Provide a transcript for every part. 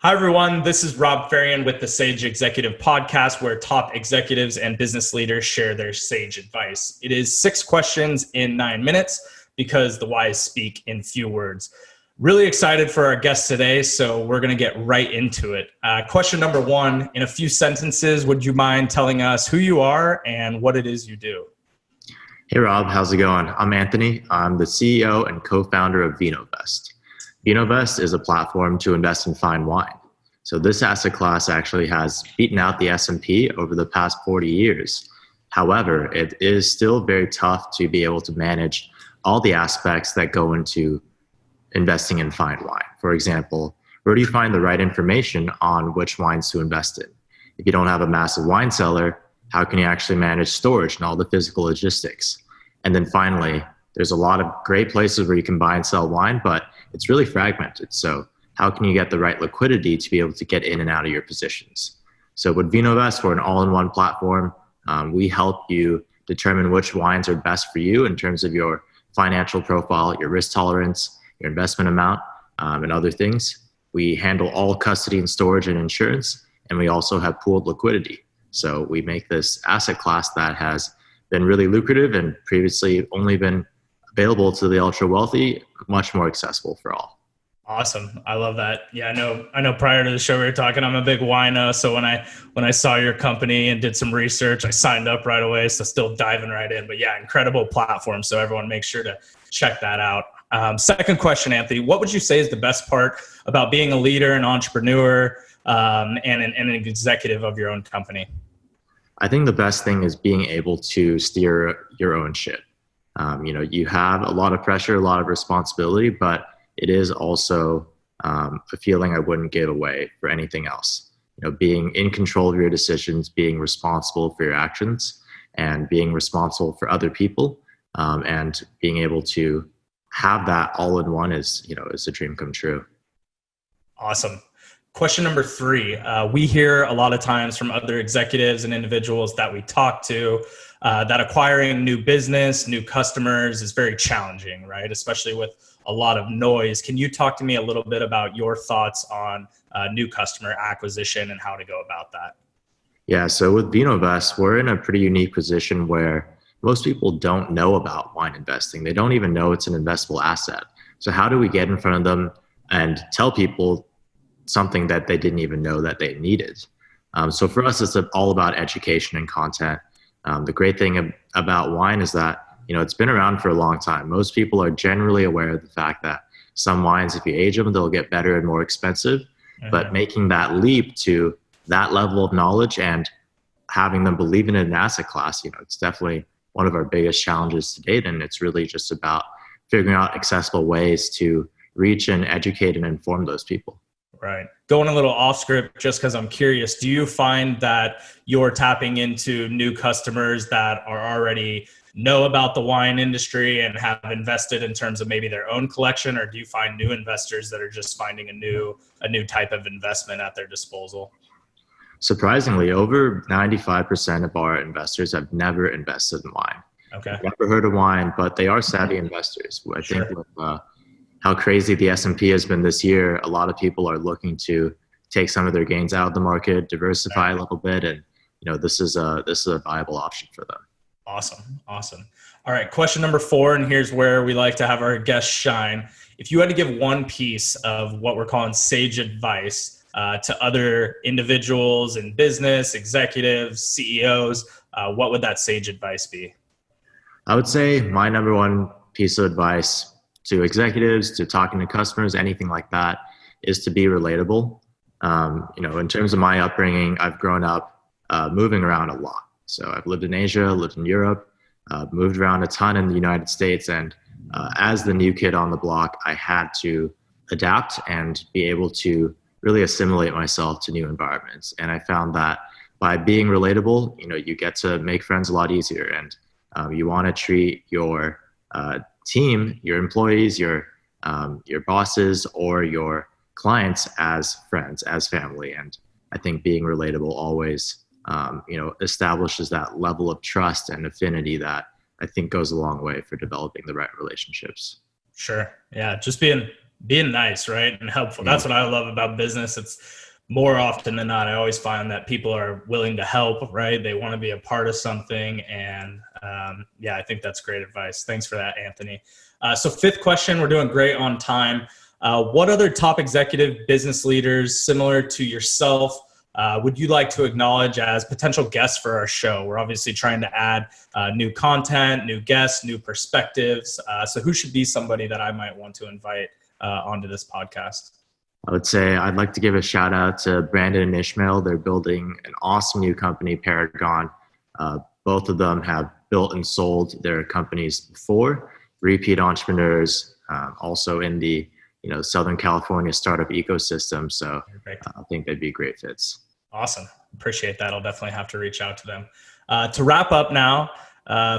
Hi, everyone. This is Robb Fahrion with the Sage Executive Podcast, where top executives and business leaders share their sage advice. It is 6 questions in 9 minutes because the wise speak in few words. Really excited for our guest today, so we're going to get right into it. Question number 1, in a few sentences, would you mind telling us who you are and what it is you do? Hey Rob, how's it going? I'm Anthony. I'm the CEO and co-founder of Vinovest. Vinovest is a platform to invest in fine wine. So this asset class actually has beaten out the S&P over the past 40 years. However, it is still very tough to be able to manage all the aspects that go into investing in fine wine. For example, where do you find the right information on which wines to invest in? If you don't have a massive wine cellar, how can you actually manage storage and all the physical logistics? And then finally, there's a lot of great places where you can buy and sell wine, but it's really fragmented. So how can you get the right liquidity to be able to get in and out of your positions? So with Vinovest, we're an all-in-one platform. We help you determine which wines are best for you in terms of your financial profile, your risk tolerance, your investment amount, and other things. We handle all custody and storage and insurance, and we also have pooled liquidity. So we make this asset class that has been really lucrative and previously only been available to the ultra wealthy, much more accessible for all. Awesome. I love that. Yeah, I know prior to the show we were talking, I'm a big wino. So when I saw your company and did some research, I signed up right away. So still diving right in, but yeah, incredible platform. So everyone make sure to check that out. Second question, Anthony, what would you say is the best part about being a leader, an entrepreneur, and an executive of your own company? I think the best thing is being able to steer your own ship. You have a lot of pressure, a lot of responsibility, but it is also a feeling I wouldn't give away for anything else. Being in control of your decisions, being responsible for your actions, and being responsible for other people, and being able to have that all in one is a dream come true. Awesome. Question number 3. We hear a lot of times from other executives and individuals that we talk to that acquiring new business, new customers is very challenging, right? Especially with a lot of noise. Can you talk to me a little bit about your thoughts on new customer acquisition and how to go about that? Yeah, so with Vinovest, we're in a pretty unique position where most people don't know about wine investing. They don't even know it's an investable asset. So how do we get in front of them and tell people something that they didn't even know that they needed? So for us, it's all about education and content. The great thing about wine is that it's been around for a long time. Most people are generally aware of the fact that some wines, if you age them, they'll get better and more expensive. Mm-hmm. But making that leap to that level of knowledge and having them believe in an asset class, it's definitely one of our biggest challenges to date. And it's really just about figuring out accessible ways to reach and educate and inform those people. Right. Going a little off script, just because I'm curious, do you find that you're tapping into new customers that are already know about the wine industry and have invested in terms of maybe their own collection, or do you find new investors that are just finding a new type of investment at their disposal? Surprisingly, over 95% of our investors have never invested in wine. Okay. Never heard of wine, but they are savvy investors. I think with how crazy the S&P has been this year, a lot of people are looking to take some of their gains out of the market, diversify a little bit, and this is a viable option for them. Awesome. All right, question number 4, and here's where we like to have our guests shine. If you had to give one piece of what we're calling sage advice to other individuals in business, executives, CEOs, what would that sage advice be? I would say my number one piece of advice to executives, to talking to customers, anything like that, is to be relatable. In terms of my upbringing, I've grown up moving around a lot. So I've lived in Asia, lived in Europe, moved around a ton in the United States. And as the new kid on the block, I had to adapt and be able to really assimilate myself to new environments. And I found that by being relatable, you get to make friends a lot easier. And you want to treat your team, your employees, your bosses, or your clients as friends, as family. And I think being relatable always establishes that level of trust and affinity that I think goes a long way for developing the right relationships. Sure. Yeah. Just being Being nice, right? And helpful. Yeah. That's what I love about business. It's more often than not, I always find that people are willing to help, right? They want to be a part of something. And yeah, I think that's great advice. Thanks for that, Anthony. So fifth question, we're doing great on time. What other top executive business leaders similar to yourself would you like to acknowledge as potential guests for our show? We're obviously trying to add new content, new guests, new perspectives. So who should be somebody that I might want to invite onto this podcast? I would say I'd like to give a shout out to Brandon and Ishmael. They're building an awesome new company, Paragon. Both of them have built and sold their companies before, repeat entrepreneurs, also in the Southern California startup ecosystem. So I think they'd be great fits. Awesome. Appreciate that. I'll definitely have to reach out to them. To wrap up now,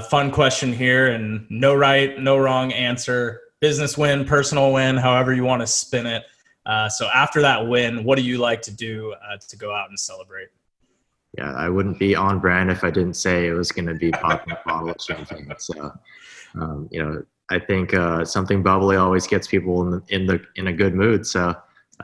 fun question here, and no right, no wrong answer. Business win, personal win, however you want to spin it. So after that win, what do you like to do to go out and celebrate? Yeah, I wouldn't be on brand if I didn't say it was going to be popping a bottle of champagne. So, I think something bubbly always gets people in a good mood. So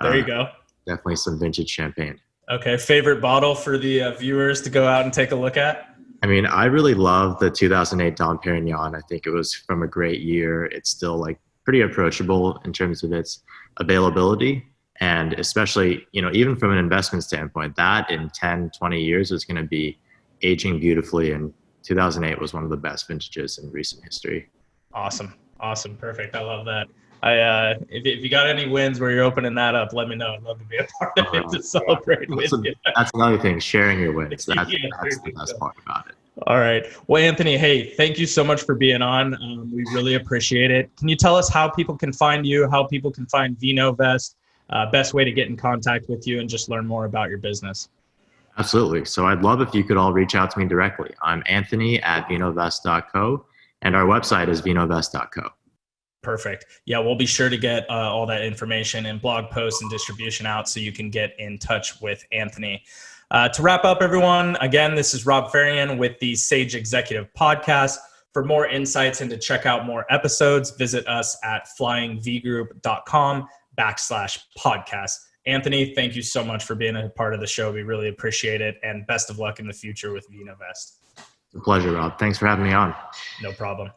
there you go. Definitely some vintage champagne. Okay, favorite bottle for the viewers to go out and take a look at? I mean, I really love the 2008 Dom Perignon. I think it was from a great year. It's still pretty approachable in terms of its availability. And especially, even from an investment standpoint, that in 10, 20 years is going to be aging beautifully. And 2008 was one of the best vintages in recent history. Awesome. Perfect. I love that. If you got any wins where you're opening that up, let me know. I'd love to be a part of it to celebrate with you. That's another thing, sharing your wins. That's the best part about it. All right. Well, Anthony, hey, thank you so much for being on. We really appreciate it. Can you tell us how people can find you, how people can find Vinovest, best way to get in contact with you and just learn more about your business? Absolutely. So I'd love if you could all reach out to me directly. I'm Anthony at vinovest.co, and our website is vinovest.co. Perfect. Yeah, we'll be sure to get all that information and blog posts and distribution out so you can get in touch with Anthony. To wrap up, everyone, again, this is Robb Fahrion with the Sage Executive Podcast. For more insights and to check out more episodes, visit us at flyingvgroup.com/podcast. Anthony, thank you so much for being a part of the show. We really appreciate it. And best of luck in the future with Vinovest. It's a pleasure, Rob. Thanks for having me on. No problem.